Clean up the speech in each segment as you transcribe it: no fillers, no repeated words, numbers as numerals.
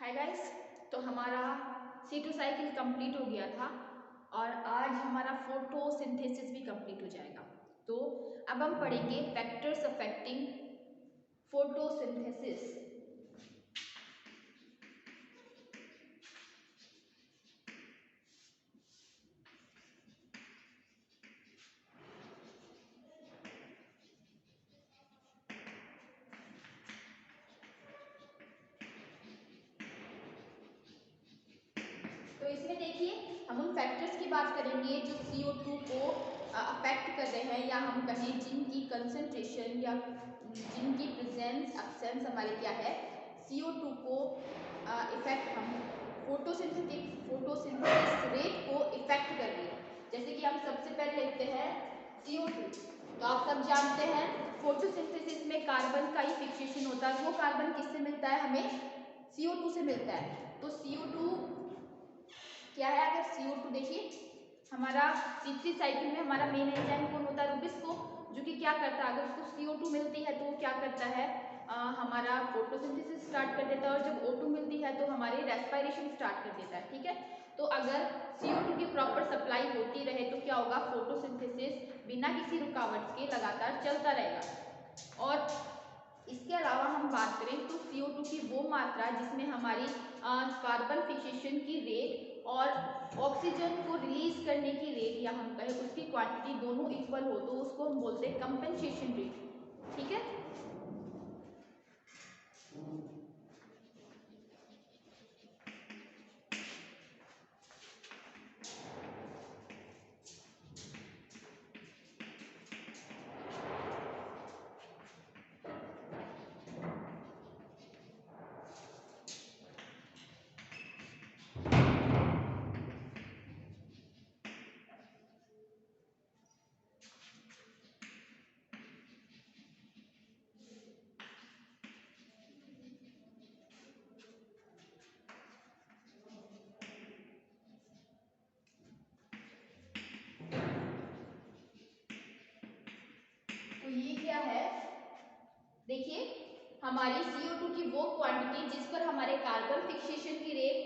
Hi guys, तो हमारा C2 cycle complete हो गया था और आज हमारा फोटोसिंथेसिस भी कंप्लीट हो जाएगा। तो अब हम पढ़ेंगे फैक्टर्स अफेक्टिंग फोटोसिंथेसिस। तो इसमें देखिए हम उन फैक्टर्स की बात करेंगे जो CO2 को अफेक्ट कर रहे हैं, या हम कहें जिनकी कंसंट्रेशन या जिनकी प्रेजेंस एब्सेंस हमारे क्या है CO2 को इफेक्ट हम फोटोसिंथेसिस रेट को इफेक्ट कर रही है। जैसे कि हम सबसे पहले लेते हैं CO2। तो आप सब जानते हैं फोटोसिंथेसिस में कार्बन का ही फिक्सेशन होता है। वो कार्बन किससे मिलता है? हमें CO2 से मिलता है। तो CO2 क्या है? अगर CO2 देखिए हमारा C3 साइकिल में हमारा मेन एंजाइम कौन होता है? रूबिस्को, जो कि क्या करता है, अगर उसको CO2 मिलती है तो वो क्या करता है, हमारा फोटोसिंथेसिस स्टार्ट कर देता है, और जब O2 मिलती है तो हमारी रेस्पिरेशन स्टार्ट कर देता है। ठीक है, तो अगर CO2 की प्रॉपर सप्लाई होती रहे तो क्या होगा, फोटोसिंथेसिस बिना किसी रुकावट के लगातार चलता रहेगा। और इसके अलावा हम बात करें तो CO2 की वो मात्रा जिसमें हमारी कार्बन फिक्सेशन की रेट और ऑक्सीजन को रिलीज करने की रेट, या हम कहें उसकी क्वांटिटी दोनों इक्वल हो तो उसको हम बोलते हैं कंपेंसेशन रेट। ठीक है, तो ये क्या है, देखिए हमारी CO2 की वो क्वांटिटी जिस पर हमारे कार्बन फिक्सेशन की रेट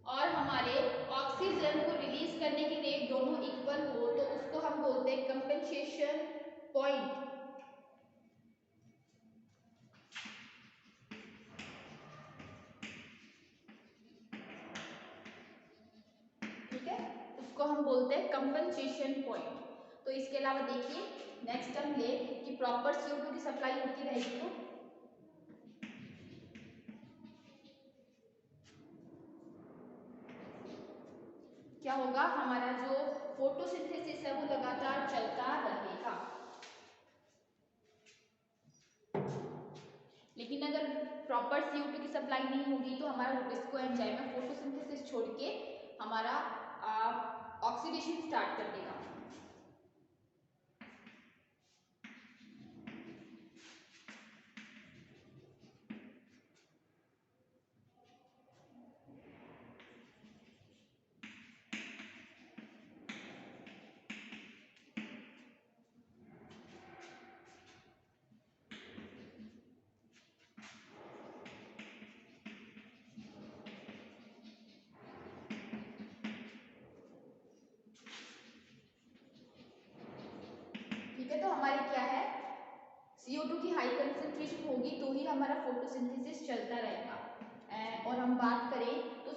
और हमारे ऑक्सीजन को रिलीज करने की रेट दोनों इक्वल हो तो उसको हम बोलते हैं कंपेंसेशन पॉइंट। ठीक है, उसको हम बोलते हैं कंपेंसेशन पॉइंट। तो इसके अलावा देखिए नेक्स्ट हम ले कि प्रॉपर CO2 की सप्लाई होती रहेगी तो क्या होगा, हमारा जो फोटोसिंथेसिस है वो लगातार चलता रहेगा। लेकिन अगर प्रॉपर CO2 की सप्लाई नहीं होगी तो हमारा रूबिस्को एंजाइम है फोटोसिंथेसिस छोड़ के हमारा ऑक्सीडेशन स्टार्ट कर देगा। ठीक है, तो हमारी क्या है, CO2 की हाई कंसंट्रेशन होगी तो ही हमारा फोटोसिंथेसिस चलता रहेगा। और हम बात करें तो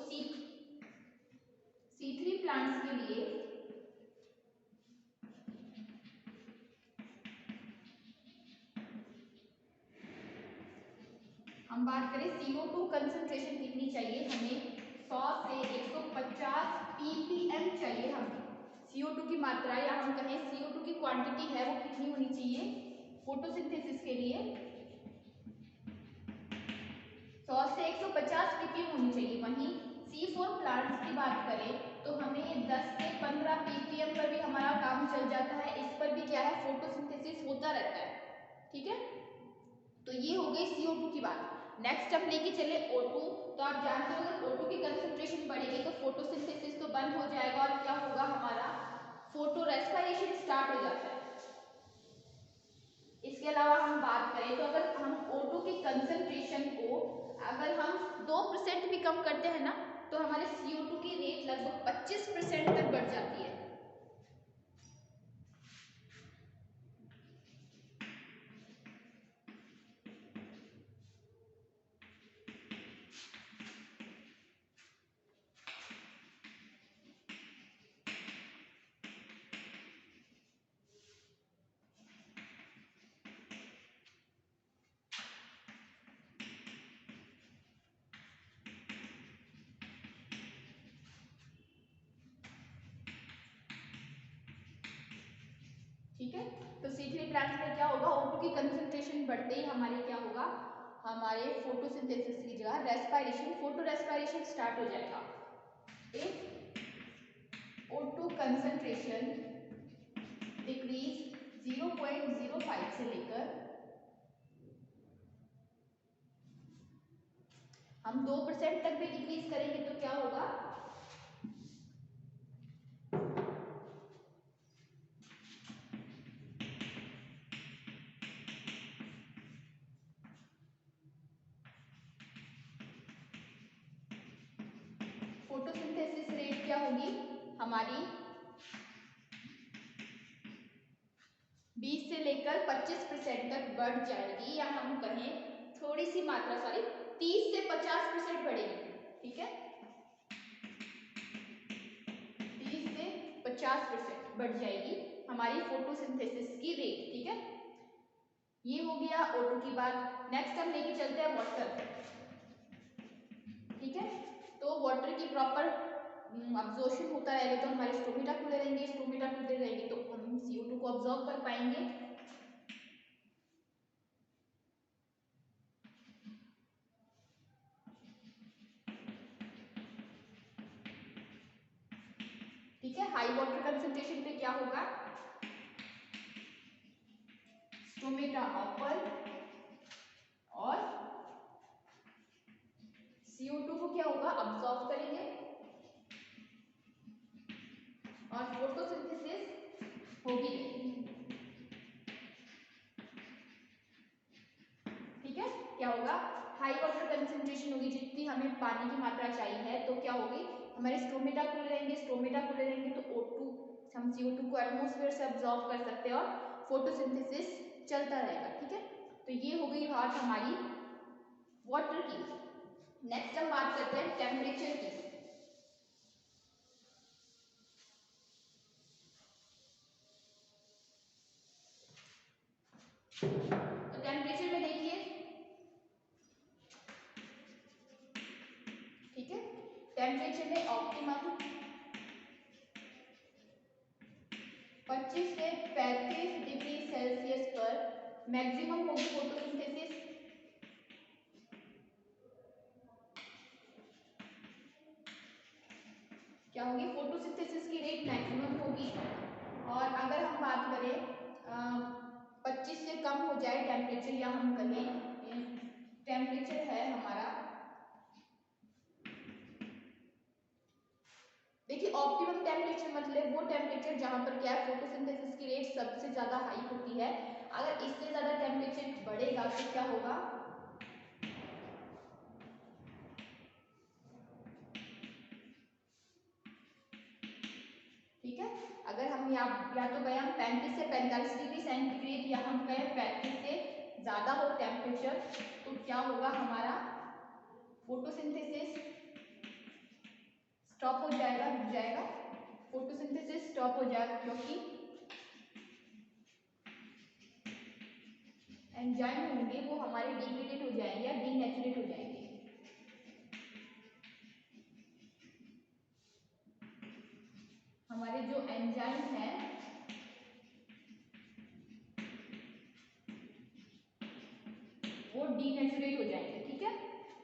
C3 प्लांट्स के लिए हम बात करें CO2 कंसंट्रेशन कितनी चाहिए, हमें 100 से 150 ppm चाहिए। हमें CO2 की मात्रा, या हम कहें CO2 की क्वांटिटी है वो कितनी होनी चाहिए फोटोसिंथेसिस के लिए, 100 से 150 ppm होनी चाहिए। वहीं C4 प्लांट्स की बात करें तो हमें 10 से 15 ppm पर भी हमारा काम चल जाता है। इस पर भी क्या है, फोटोसिंथेसिस होता रहता है। ठीक है, तो ये हो गई CO2 की बात। नेक्स्ट हम लेके चले O2। तो आप जानते हो अगर O2 की कंसंट्रेशन बढ़ेगी तो फोटोसिंथेसिस तो बंद हो जाएगा, और क्या होगा, हमारा फोटो रेस्पिरेशन स्टार्ट हो जाता है। इसके अलावा हम बात करें तो अगर हम O2 की कंसंट्रेशन को अगर हम 2% भी कम करते हैं ना तो हमारे CO2 की रेट लगभग 25% तक बढ़ जाती है। ठीक है, तो C3 प्लांट में क्या होगा, O2 की कंसंट्रेशन बढ़ते ही हमारे क्या होगा, हमारे फोटोसिंथेसिस की जगह रेस्पिरेशन, फोटो रेस्पिरेशन स्टार्ट हो जाएगा। इफ O2 कंसंट्रेशन डिक्रीज 0.05 से लेकर हम 2% तक भी डिक्रीज करेंगे तो क्या होगा, फोटोसिंथेसिस रेट क्या होगी हमारी 20 से लेकर 25% तक बढ़ जाएगी, या हम कहें थोड़ी सी मात्रा, सॉरी 30 से 50% बढ़ेगी। ठीक है, 30 से 50% बढ़ जाएगी हमारी फोटोसिंथेसिस की रेट। ठीक है, ये हो गया O2 की बात। नेक्स्ट हम लेके चलते हैं वाटर। ठीक है, तो वाटर की प्रॉपर अब्जॉर्प्शन होता रहेगा तो हमारे स्टोमेटा खुले रहेंगे, स्टोमेटा खुले रहेंगे तो हम CO2 को अब्जॉर्ब कर पाएंगे। ठीक है, हाई वाटर कंसंट्रेशन पे क्या होगा, स्टोमेटा ओपन और CO2 को क्या होगा, अब्सॉर्ब करेंगे और फोटोसिंथेसिस होगी। ठीक है, क्या होगा, हाई वाटर कंसंट्रेशन होगी, जितनी हमें पानी की मात्रा चाहिए है तो क्या होगी, हमारे स्टोमेटा खुले रहेंगे, स्टोमेटा खुले रहेंगे तो O2, हम CO2 को एटमॉस्फेयर से अब्सॉर्ब कर सकते हैं और फोटोसिंथेसिस चलता रहेगा। ठीक है, तो ये हो गई बात हमारी वाटर की। नेक्स्ट हम बात करते हैं टेम्परेचर की। तो टेम्परेचर में देखिए, ठीक है, टेम्परेचर में ऑप्टिमम 25 से 35 डिग्री सेल्सियस पर मैक्सिमम होगी फोटोसिंथेसिस, क्या होगी, फोटोसिंथेसिस की रेट मैक्सिमम होगी। और अगर हम बात करें 25 से कम हो जाए टेम्परेचर, या हम कहें टेम्परेचर है हमारा, देखिए ऑप्टिमम टेम्परेचर मतलब वो टेम्परेचर जहां पर क्या है, फोटोसिंथेसिस की रेट सबसे ज्यादा हाई होती है। अगर इससे ज्यादा टेम्परेचर बढ़ेगा तो क्या होगा, ठीक है, अगर हम या तो कहें हम 35 से 45 डिग्री सेंटीग्रेड, या हम कहें 35 से ज्यादा हो टेम्परेचर, तो क्या होगा, हमारा फोटोसिंथेसिस स्टॉप हो जाएगा, रुक जाएगा, फोटोसिंथेसिस स्टॉप हो जाएगा, क्योंकि एंजाइम होंगे वो हमारे डिग्रेडेड हो जाएंगे या डीनेचुरेट हो जाएंगे। हमारे जो एंजाइम है वो डीनेचुरेट हो जाएंगे। ठीक है,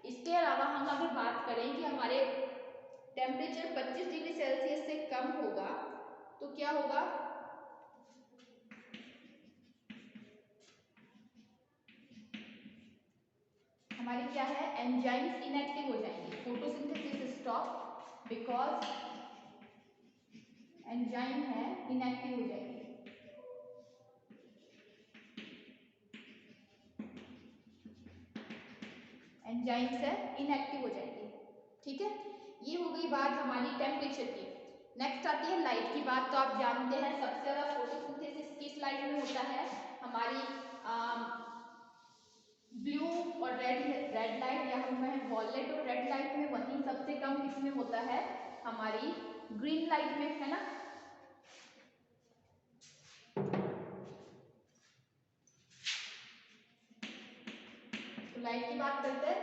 इसके अलावा हम अगर बात करें कि हमारे टेम्परेचर 25 डिग्री सेल्सियस से कम होगा तो क्या होगा, हमारे क्या है, एंजाइम्स इनएक्टिव हो जाएंगे, फोटोसिंथेसिस स्टॉप बिकॉज एंजाइम है इनएक्टिव हो जाएंगे। एंजाइम्स है इनएक्टिव हो जाएंगे। ठीक है, ये हो गई बात हमारी टेम्परेचर की। नेक्स्ट आती है लाइट की बात। तो आप जानते हैं सबसे ज्यादा फोटोसिंथेसिस किस लाइट में होता है, हमारी ब्लू और रेड लाइट, या हम वॉयलेट और रेड लाइट में। वहीं सबसे कम किसमें होता है, हमारी ग्रीन लाइट में, है ना। तो लाइट की बात करते हैं।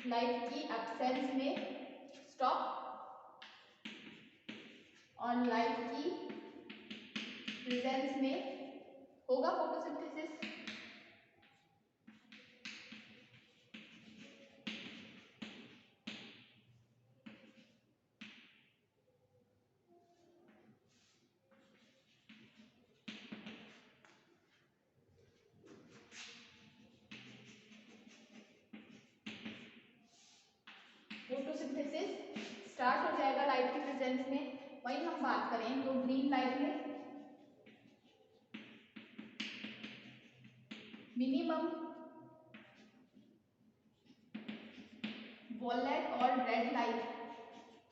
लाइट की एब्सेंस में स्टॉप और लाइट की प्रेजेंस में होगा फोटोसिंथेसिस। फोटोसिंथेसिस स्टार्ट हो जाएगा लाइट की प्रेजेंस में। वहीं हम बात करें तो ग्रीन लाइट में मिनिमम वॉयलेट और रेड लाइट,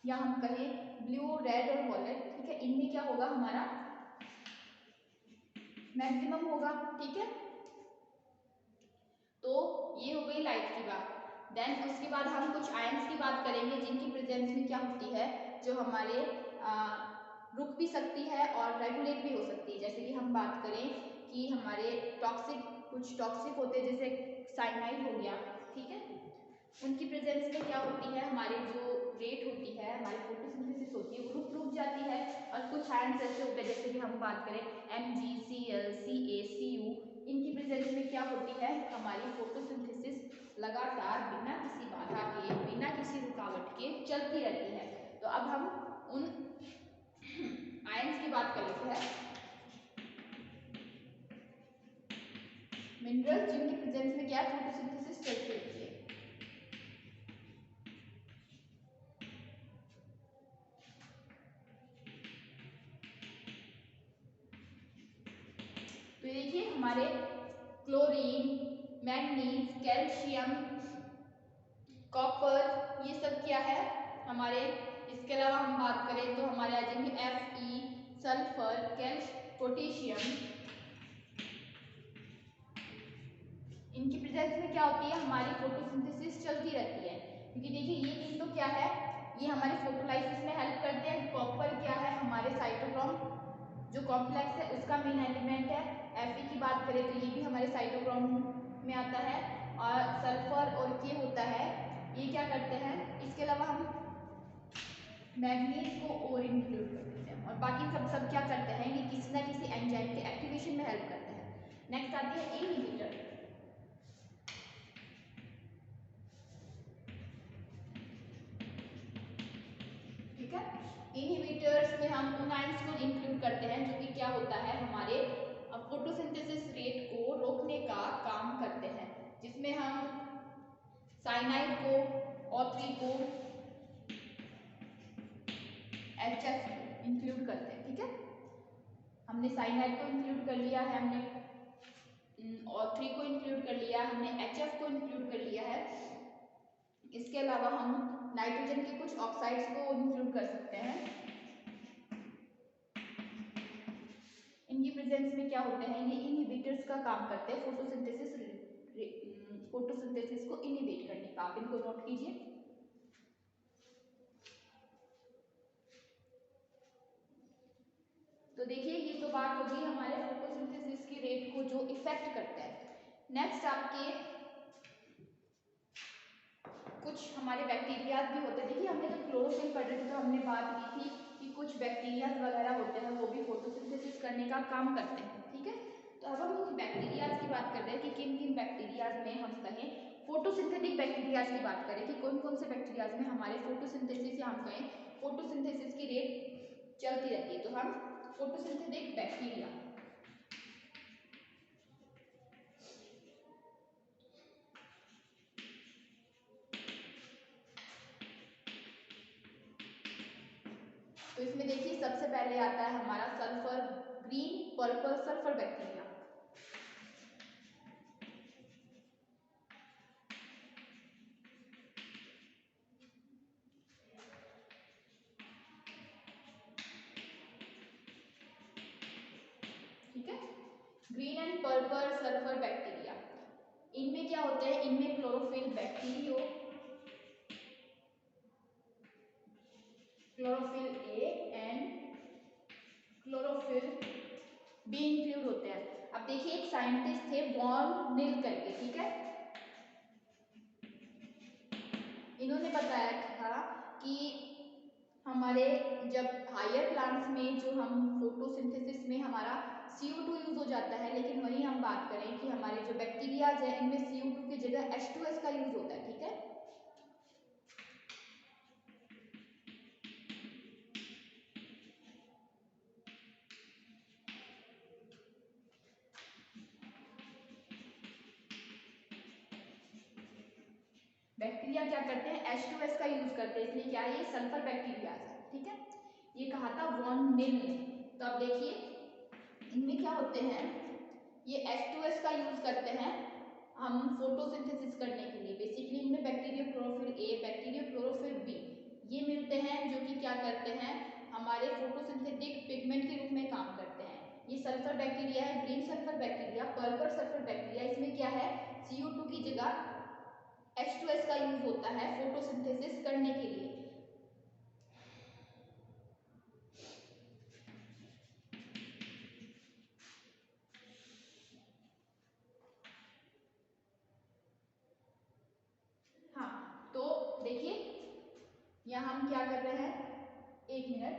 या हम कहें ब्लू रेड और वॉयलेट, ठीक है, इनमें क्या होगा, हमारा मैक्सिमम होगा। ठीक है, तो ये हो गई लाइट की बात। देन उसके बाद हम कुछ आयंस की बात करेंगे जिनकी प्रेजेंस में क्या होती है, जो हमारे रुक भी सकती है और रेगुलेट भी हो सकती है। जैसे कि हम बात करें कि हमारे टॉक्सिक, कुछ टॉक्सिक होते हैं जैसे साइनाइड हो गया, ठीक है, उनकी प्रेजेंस में क्या होती है, हमारी जो रेट होती है, हमारी फोटोसिंथेसिस होती है, वो रुक जाती है। और कुछ आयंस ऐसे होते हैं जैसे कि हम बात करें MgCl CaCu, इनकी प्रेजेंस में क्या होती है, हमारी फोटोसिंथेसिस लगातार बिना किसी बाधा के, बिना किसी रुकावट के चलती रहती है। तो अब हम उन आयंस की बात कर लेते हैं। मिनरल्स जिनकी प्रेजेंस में क्या है, फोटोसिंथेसिस चलती रहती है। तो देखिए हमारे क्लोरीन, मैग्नीज, कैल्शियम, कॉपर, ये सब क्या है हमारे। इसके अलावा हम बात करें तो हमारे आ जाएंगे Fe, सल्फर, पोटेशियम, इनकी प्रेजेंस में क्या होती है, हमारी फोटोसिंथेसिस चलती रहती है। क्योंकि देखिए ये तीन तो क्या है, ये हमारी फोटोलाइसिस में हेल्प करते हैं। कॉपर क्या है, हमारे साइटोक्रोम जो कॉम्प्लेक्स है उसका मेन एलिमेंट है। Fe की बात करें तो ये भी हमारे साइटोक्रोम में आता है। और सल्फर और के होता है, ये क्या करते हैं। इसके अलावा हम मैग्नीज को और इंक्लूड कर देते हैं। और बाकी सब क्या करते हैं, ये किसी ना किसी एंजाइम के एक्टिवेशन में हेल्प करते हैं। नेक्स्ट आती है इनहिबिटर। ठीक है, इनहिबिटर्स में हम उन आयंस को इंक्लूड करते हैं जो कि क्या होता है, हमारे फोटोसिंथेसिस रेट को रोकने का काम करते हैं। जिसमें हम साइनाइड को, O3 को, HF को इंक्लूड करते हैं। ठीक है, हमने साइनाइड को इंक्लूड कर लिया है, हमने O3 को इंक्लूड कर लिया, हमने HF को इंक्लूड कर लिया है। इसके अलावा हम नाइट्रोजन के कुछ ऑक्साइड्स को इंक्लूड कर सकते हैं। इनकी प्रेजेंस में क्या होते हैं, ये इनहिबिटर्स का काम करते हैं फोटोसिंथेसिस को इनहिबिट करने का। आप इनको नोट कीजिए। तो देखिए ये तो बात हो गई हमारे फोटोसिंथेसिस की रेट को जो इफेक्ट करता है। नेक्स्ट आपके कुछ हमारे बैक्टीरियाज भी होते हैं। देखिए हमने जब क्लोरोफिल पढ़ रहे थे तो हमने बात की थी कि कुछ बैक्टीरियाज वगैरह होते हैं वो भी फोटोसिंथेसिस करने का काम करते हैं। ठीक है, तो अब हम उन बैक्टीरियाज की बात कर रहे हैं कि किन किन बैक्टीरियाज में हम कहें फोटोसिंथेटिक बैक्टीरियाज की बात करें कि कौन कौन से बैक्टीरियाज में हमारे फोटोसिंथेसिस या हम कहें फोटोसिंथेसिस की रेट चलती रहती है। तो हम फोटोसिंथेटिक बैक्टीरिया, तो इसमें देखिए सबसे पहले आता है हमारा sulphur, green purple sulphur bacteria. ठीक है। Green and purple sulphur bacteria, इनमें क्या होते हैं, इनमें chlorophyll bacterio, chlorophyll A and chlorophyll be include होते हैं। अब देखिए एक साइंटिस्ट थे वॉन नील करके, ठीक है, इन्होंने बताया था कि हमारे जब हायर प्लांट्स में जो हम फोटोसिंथेसिस में हमारा CO2 यूज हो जाता है, लेकिन वही हम बात करें कि हमारे जो बैक्टीरियाज है इनमें CO2 की जगह H2S का यूज होता है, ठीक है। बैक्टीरिया क्या करते हैं, H2S का यूज करते हैं, इसलिए क्या है ये सल्फर बैक्टीरिया है, ठीक है। ये कहा था वॉन नील ने। तो अब देखिए इनमें क्या होते हैं, ये H2S का यूज करते हैं हम फोटोसिंथेसिस करने के लिए। बेसिकली इनमें bacterio chlorophyll A, bacterio chlorophyll B ये मिलते हैं, जो कि क्या करते हैं, हमारे फोटोसिंथेटिक पिगमेंट के रूप में काम करते हैं। ये सल्फर बैक्टीरिया है, green sulphur bacteria, purple sulphur bacteria. इसमें क्या है, CO2 की जगह H2S का यूज होता है फोटोसिंथेसिस करने के लिए। हाँ, तो देखिए यहाँ हम क्या कर रहे हैं, एक मिनट,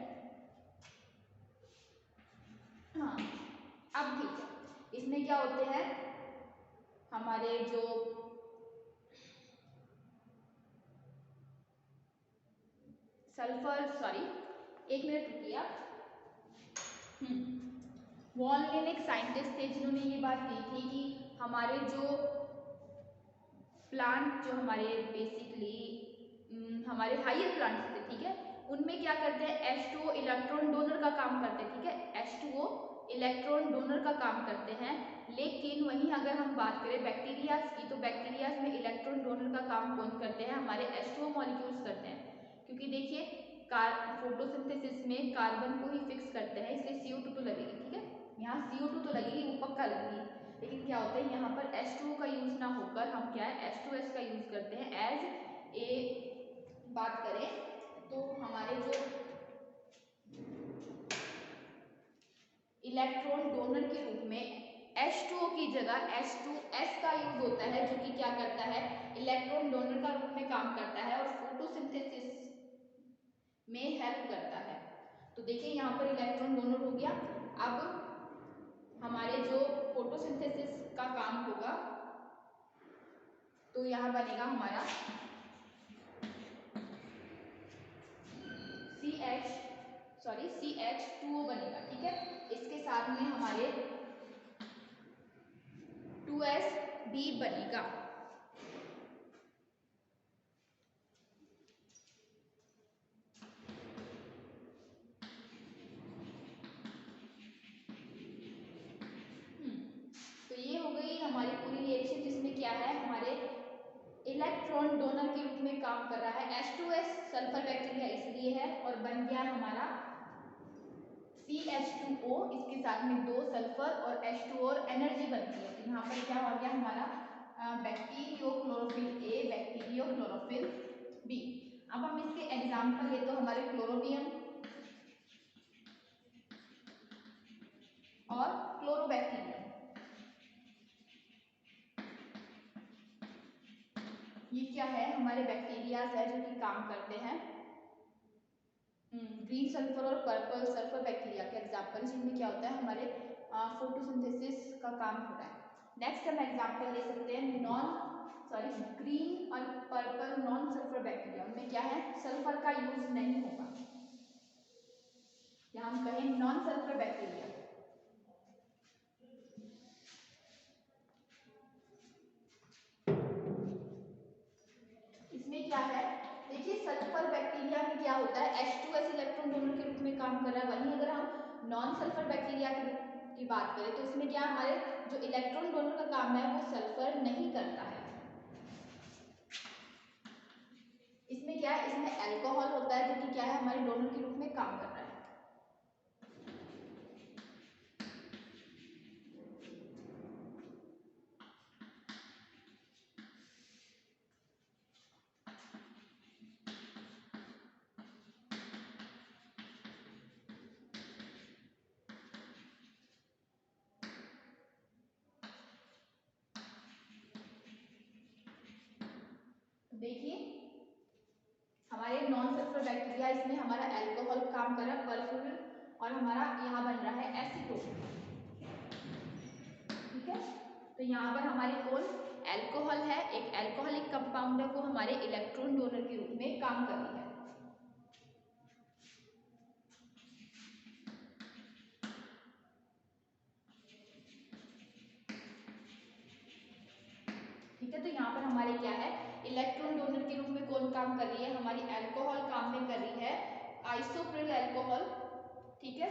हाँ अब ठीक है। इसमें क्या होते हैं हमारे जो सल्फर, सॉरी एक मिनट रुकिए आप। वॉन नील एक साइंटिस्ट थे जिन्होंने ये बात कही थी कि हमारे जो प्लांट, जो हमारे बेसिकली हमारे हायर प्लांट्स थे, ठीक है, उनमें क्या करते हैं, H2O इलेक्ट्रॉन डोनर का काम करते हैं, ठीक है, H2O इलेक्ट्रॉन डोनर का काम करते हैं। लेकिन वहीं अगर हम बात करें बैक्टीरियाज की, तो बैक्टीरियाज में इलेक्ट्रॉन डोनर का काम कौन करते हैं, हमारे H2O मॉलिक्यूल्स करते हैं। क्योंकि देखिए फोटोसिंथेसिस में कार्बन को ही फिक्स करते हैं, इसलिए CO2 तो लगेगी, ठीक है, यहाँ CO2 तो लगेगी, वो पक्का लगेगी। लेकिन क्या होता है यहाँ पर H2O का यूज ना होकर हम क्या है H2S का यूज करते हैं एज ए, बात करें तो हमारे जो इलेक्ट्रॉन डोनर के रूप में H2O की जगह H2S का यूज होता है, जो कि क्या करता है, इलेक्ट्रॉन डोनर का रूप में काम करता है और फोटोसिंथेसिस में हेल्प करता है। तो देखिए यहाँ पर इलेक्ट्रॉन डोनर हो गया। अब हमारे जो फोटोसिंथेसिस का काम होगा, तो यहाँ बनेगा हमारा CH2O बनेगा, ठीक है। इसके साथ में हमारे 2S भी बनेगा। तो ये हो गई हमारी पूरी रिएक्शन, जिसमें क्या है, हमारे इलेक्ट्रॉन डोनर के रूप में काम कर रहा है H2S सल्फर बैक्टीरिया इसलिए है, और बन गया हमारा CH2O, इसके साथ में 2 सल्फर और H2O और एनर्जी बनती है। तो यहाँ पर क्या हो गया हमारा bacterio chlorophyll A, bacterio chlorophyll B. अब हम इसके एग्जाम्पल ले तो हमारे क्लोरोबियम और क्लोरोबैक्टीरियम, ये क्या है, हमारे बैक्टीरियाज है जो कि काम करते हैं ग्रीन सल्फर और पर्पल सल्फर बैक्टीरिया के एग्जाम्पल, जिनमें क्या होता है हमारे फोटोसिंथेसिस का काम हो रहा है। नेक्स्ट हम एग्जाम्पल ले सकते हैं ग्रीन और पर्पल नॉन सल्फर बैक्टीरिया, उनमें क्या है, सल्फर का यूज नहीं होगा, या हम कहें नॉन सल्फर बैक्टीरिया। इसमें क्या है, देखिए सल्फर बैक्टीरिया में क्या होता है, H2S इलेक्ट्रॉन डोनर के रूप में काम कर रहा है। वहीं अगर हम नॉन सल्फर बैक्टीरिया की बात करें, तो इसमें क्या हमारे जो इलेक्ट्रॉन डोनर का काम है वो सल्फर नहीं करता है। इसमें क्या है, इसमें अल्कोहल होता है, जो कि क्या है, हमारे डोनर के रूप में काम कर रहा है। देखिए हमारे नॉन सल्फर बैक्टीरिया, इसमें हमारा अल्कोहल काम कर रहा है परफ्यूरिल, और हमारा यहाँ बन रहा है एसीटोन। ठीक है, तो यहाँ पर हमारे कौन अल्कोहल है, एक अल्कोहलिक कंपाउंड है, वो हमारे इलेक्ट्रॉन डोनर के रूप में काम कर रही है। ठीक है, तो यहाँ पर हमारे क्या है, इलेक्ट्रॉन डोनर के रूप में कौन काम कर रही है, हमारी अल्कोहल काम में कर रही है, आइसोप्रिल अल्कोहल। ठीक है,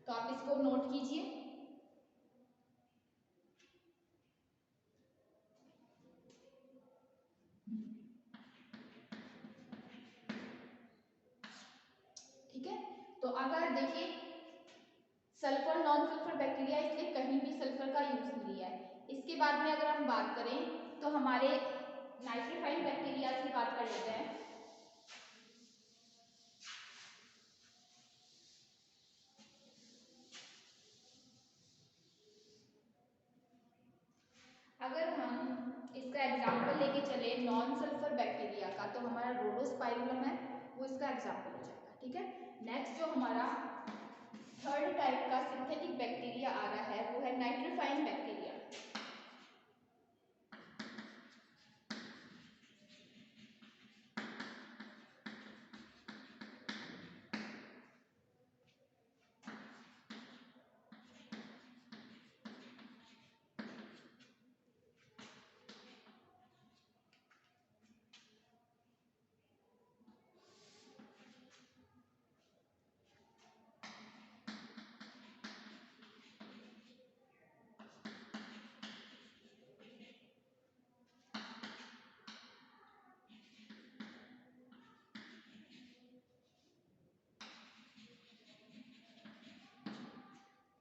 तो आप इसको नोट कीजिए। ठीक है, तो अगर देखिए सल्फर नॉन सल्फर बैक्टीरिया, इसलिए कहीं भी सल्फर का यूज नहीं लिया है। इसके बाद में अगर हम बात करें तो हमारे नाइट्रोफाइल बैक्टीरिया की बात कर लेते हैं। अगर हम इसका एग्जाम्पल लेके चले नॉन सल्फर बैक्टीरिया का, तो हमारा रोडोस्पाइरुलम है, वो इसका एग्जाम्पल हो जाएगा। ठीक है, नेक्स्ट जो हमारा थर्ड टाइप का सिंथेटिक बैक्टीरिया आ रहा है वो है नाइट्रोफाइन बैक्टीरिया।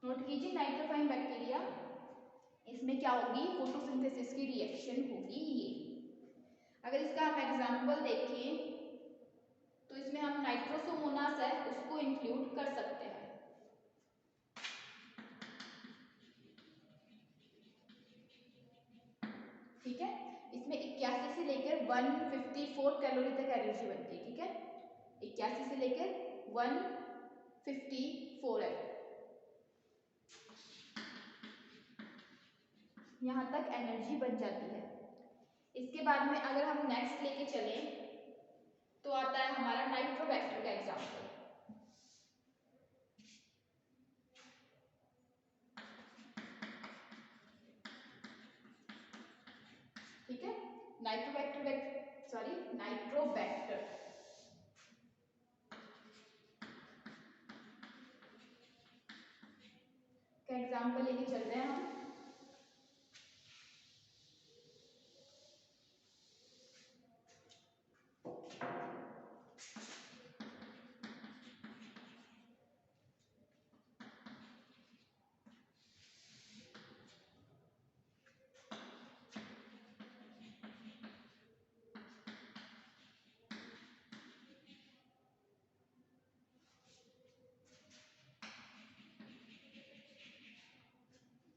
नोट कीजिए नाइट्रोफाइन बैक्टीरिया, इसमें क्या होगी, फोटोसिंथेसिस की रिएक्शन होगी ये। अगर इसका हम एग्जांपल देखें तो इसमें हम नाइट्रोसोमोनास है उसको इंक्लूड कर सकते हैं। ठीक है, इसमें 81 से लेकर 154 कैलोरी तक एनर्जी बनती है। ठीक है, 81 से लेकर 154 है, यहाँ तक एनर्जी बन जाती है। इसके बाद में अगर हम नेक्स्ट लेके चलें तो आता है हमारा नाइट्रोबैक्टर का एग्जाम्पल। ठीक है, नाइट्रोबैक्टर का एग्जाम्पल लेके चल रहे हैं हम।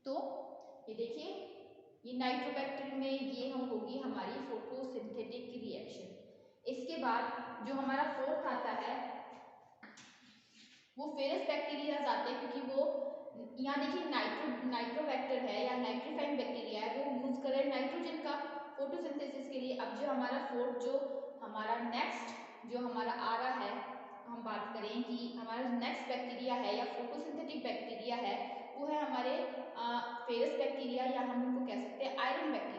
तो ये देखिए, ये नाइट्रोबैक्टर में ये हम होगी हमारी फोटोसिंथेटिक की रिएक्शन। इसके बाद जो हमारा फोर्थ आता है वो फेरस बैक्टीरिया आते हैं, क्योंकि वो यहाँ देखिए नाइट्रोबैक्टर है या नाइट्रोफाइन बैक्टीरिया है, वो यूज कर रहे हैं नाइट्रोजन का फोटोसिंथेसिस के लिए। अब जो हमारा फोर्थ जो हमारा नेक्स्ट जो हमारा आ रहा है, हम बात करें कि हमारा नेक्स्ट बैक्टीरिया है या फोटोसिंथेटिक बैक्टीरिया है, वो है हमारे फेरस बैक्टीरिया, या हम उनको कह सकते हैं आयरन बैक्टीरिया।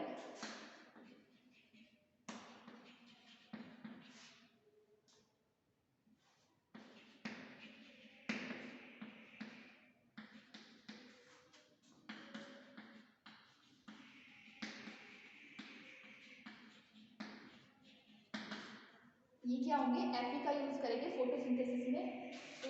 ये क्या होंगे, Fe का यूज करेंगे फोटोसिंथेसिस में। तो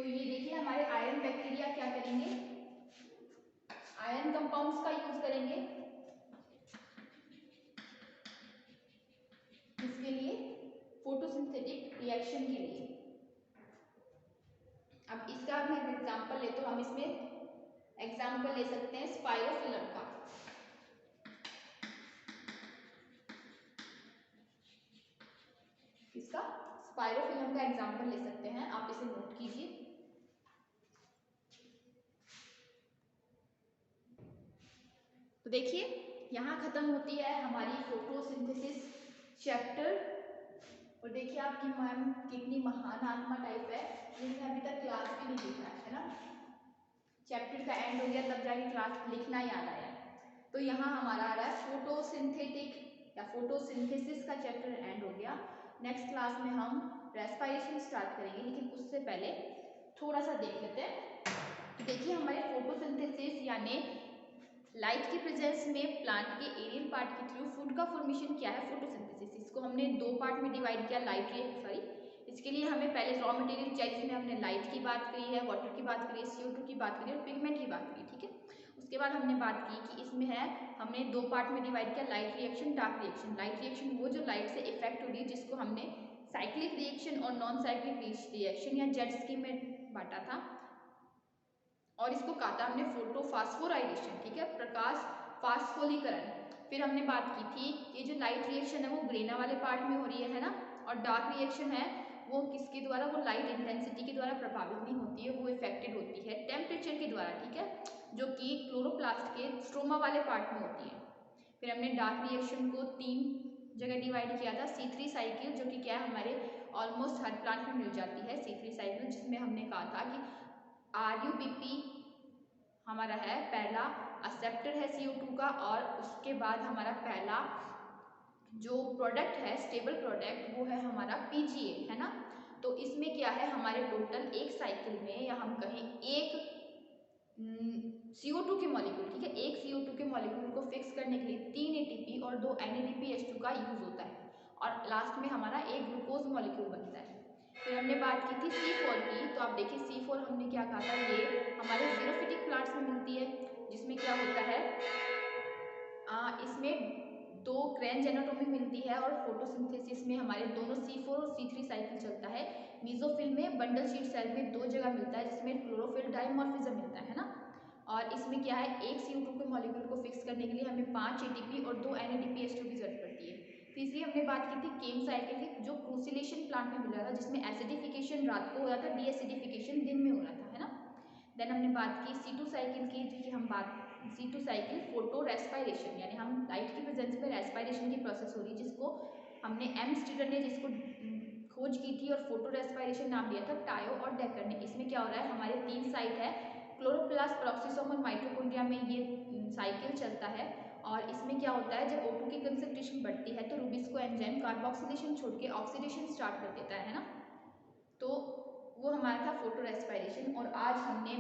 तो ये देखिए हमारे आयरन बैक्टीरिया क्या करेंगे, आयरन कंपाउंड्स का यूज करेंगे इसके लिए, फोटोसिंथेटिक रिएक्शन के लिए। अब इसका हम एग्जांपल ले तो हम इसमें एग्जांपल ले सकते हैं स्पाइरोफिलम का। इसका स्पाइरोफिलम का एग्जांपल ले सकते हैं, आप इसे नोट कीजिए। तो देखिए यहाँ खत्म होती है हमारी फोटोसिंथेसिस चैप्टर। और देखिए आपकी मैम कितनी महान आत्मा टाइप है, जिसने अभी तक क्लास भी नहीं लिखा है ना। चैप्टर का एंड हो गया तब जाके क्लास लिखना याद आया। तो यहाँ हमारा आ रहा है फोटोसिंथेटिक या फोटोसिंथेसिस का चैप्टर एंड हो गया। नेक्स्ट क्लास में हम रेस्पिरेशन स्टार्ट करेंगे, लेकिन उससे पहले थोड़ा सा देख लेते हैं। देखिए हमारे फोटोसिंथेसिस यानी लाइट की प्रेजेंस में प्लांट के एरियल पार्ट के थ्रू फूड का फॉर्मेशन क्या है, फोटोसिंथेसिस। इसको हमने दो पार्ट में डिवाइड किया, इसके लिए हमें पहले रॉ मटेरियल चाहिए, जिसमें हमने लाइट की बात करी है, वाटर की बात करी है, CO2 की बात करी है और पिगमेंट की बात करी, ठीक है। उसके बाद हमने बात की कि इसमें है, हमने दो पार्ट में डिवाइड किया, light reaction, dark reaction. Light reaction वो जो लाइट से इफेक्ट हो रही है, जिसको हमने साइक्लिक रिएक्शन और नॉन साइक्लिक रिएक्शन या जेट स्कीम में बांटा था, और इसको कहा था हमने फोटोफास्फोराइलेशन, ठीक है, प्रकाश फास्फोलीकरण। फिर हमने बात की थी ये जो लाइट रिएक्शन है वो ग्रेना वाले पार्ट में हो रही है ना, और डार्क रिएक्शन है वो किसके द्वारा, वो लाइट इंटेंसिटी के द्वारा प्रभावित नहीं होती है, वो इफेक्टेड होती है टेम्परेचर के द्वारा, ठीक है, जो कि क्लोरोप्लास्ट के स्ट्रोमा वाले पार्ट में होती है। फिर हमने डार्क रिएक्शन को 3 जगह डिवाइड किया था, C3 साइकिल, जो कि क्या है हमारे ऑलमोस्ट हर प्लांट में मिल जाती है C3 साइकिल, जिसमें हमने कहा था कि RUPP हमारा है पहला एक्सेप्टर है CO2 का, और उसके बाद हमारा पहला जो प्रोडक्ट है स्टेबल प्रोडक्ट वो है हमारा PGA, है ना। तो इसमें क्या है हमारे टोटल एक साइकिल में, या हम कहें एक CO2 के मॉलिक्यूल, ठीक है, एक CO2 के मॉलिक्यूल को फिक्स करने के लिए 3 ATP और 2 NADPH2 का यूज होता है, और लास्ट में हमारा एक ग्लूकोज मॉलिक्यूल बनता है। फिर हमने बात की थी C4 की, तो आप देखिए C4 हमने क्या कहा था, ये हमारे जीरोफिटिक प्लांट्स में मिलती है, जिसमें क्या होता है इसमें 2 क्रेन्ज एनाटोमी मिलती है, और फोटोसिंथेसिस में हमारे दोनों C4 और C3 साइकिल चलता है। मीजोफिल में बंडल शीट सेल में 2 जगह मिलता है, जिसमें क्लोरोफिल डायमॉर्फिज्म मिलता है ना। और इसमें क्या है, एक CO2 के मॉलिक्यूल को फिक्स करने के लिए हमें 5 ATP और 2 NADPH2 की जरूरत पड़ती है। तीसरी हमने बात की थी केम साइकिल की, जो क्रूसिलेशन प्लांट में मिल रहा था, जिसमें एसिडिफिकेशन रात को हो रहा था, डीएसिडिफिकेशन दिन में हो रहा था, है ना। देन हमने बात की C2 साइकिल की, जो कि हम बात C2 साइकिल फोटो रेस्पायरेशन, यानी हम लाइट की प्रेजेंस में रेस्पायरेशन की प्रोसेस हो रही है, जिसको हमने M स्टीडर ने जिसको खोज की थी और फोटो रेस्पायरेशन नाम दिया था टायो और डेकर ने। इसमें क्या हो रहा है, हमारे 3 साइट है, क्लोरोप्लास्ट, पेरोक्सिसोम और माइटोकॉन्ड्रिया में ये साइकिल चलता है। और इसमें क्या होता है, जब O2 की कंसंट्रेशन बढ़ती है तो रूबिस्को एंजाइम कार्बोक्सिलेशन छोड़ के ऑक्सीडेशन स्टार्ट कर देता है ना। तो वो हमारा था फोटो रेस्पायरेशन, और आज हमने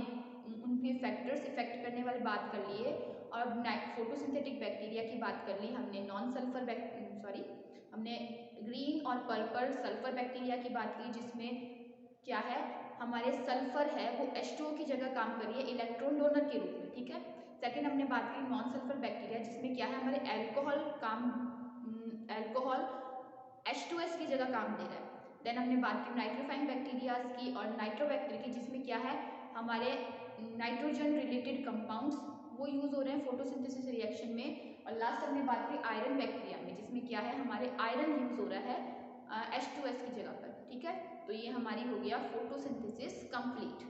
उनके फैक्टर्स इफेक्ट करने वाले बात कर लिए, और फोटोसिंथेटिक बैक्टीरिया की बात कर ली हमने, नॉन सल्फर हमने ग्रीन और पर्पल सल्फर बैक्टीरिया की बात की, जिसमें क्या है हमारे सल्फर है वो H2O की जगह काम कर रही है इलेक्ट्रॉन डोनर के रूप में, ठीक है। सेकंड हमने बात की नॉन सल्फर बैक्टीरिया, जिसमें क्या है हमारे एल्कोहल H2S की जगह काम दे रहा है। देन हमने बात की नाइट्रोफाइन बैक्टीरियाज की और नाइट्रोबैक्टीरिया की, जिसमें क्या है हमारे नाइट्रोजन रिलेटेड कंपाउंड्स वो यूज हो रहे हैं फोटोसिंथेसिस रिएक्शन में। और लास्ट हमने बात की आयरन बैक्टीरिया में, जिसमें क्या है हमारे आयरन यूज हो रहा है H2S की जगह पर, ठीक है। तो ये हमारी हो गया फोटोसिंथेसिस कंप्लीट।